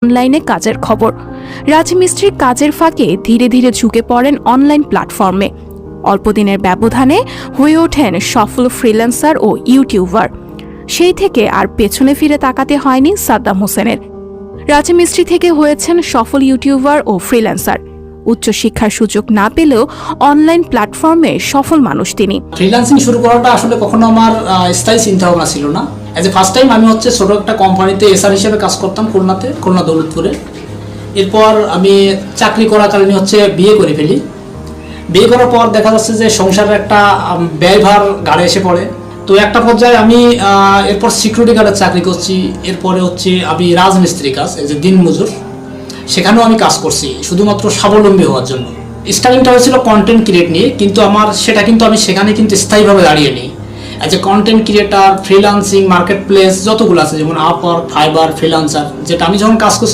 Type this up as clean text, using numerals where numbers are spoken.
অনলাইনে কাজের খবর। রাজমিস্ত্রি কাজের ফাঁকে ধীরে ধীরে ঝুঁকে পড়েন অনলাইন প্ল্যাটফর্মে। অল্প দিনের ব্যবধানে হয়ে ওঠেন সফল ফ্রিল্যান্সার ও ইউটিউবার। সেই থেকে আর পেছনে ফিরে তাকাতে হয়নি সাদ্দাম হোসেনের। রাজমিস্ত্রি থেকে হয়েছেন সফল ইউটিউবার ও ফ্রিল্যান্সার। উচ্চশিক্ষার সুযোগ না পেলেও অনলাইন প্ল্যাটফর্মে সফল মানুষ তিনি। ফ্রিল্যান্সিং শুরু করাটা আসলে কখনো আমার স্থায়ী চিন্তা ভাবনা ছিল না। অ্যাজ এ ফার্স্ট টাইম আমি ছোট একটা কোম্পানিতে এসআর হিসেবে কাজ করতাম খুলনা দৌলতপুরে। এরপর আমি চাকরি করাকালীন বিয়ে করে ফেলি। বিয়ে করার পর দেখা যাচ্ছে যে সংসারের একটা ব্যয়ভার ঘাড়ে এসে পড়ে। তো একটা পর্যায়ে আমি এরপর সিকিউরিটি গার্ডের চাকরি করছি। এরপরে আমি রাজমিস্ত্রি কাজ, এই যে দিনমজুর, সেখানেও আমি কাজ করছি শুধুমাত্র স্বাবলম্বী হওয়ার জন্য। স্টার্টিংটা হয়েছিল কন্টেন্ট ক্রিয়েট নিয়ে, কিন্তু আমি সেখানে স্থায়ীভাবে দাঁড়িয়ে নিই। As a content creator, freelancing, market place যতগুলো আছে, যেমন আপওয়ার্ক, ফাইবার, ফ্রিল্যান্সার, যেটা আমি যখন কাজ করছি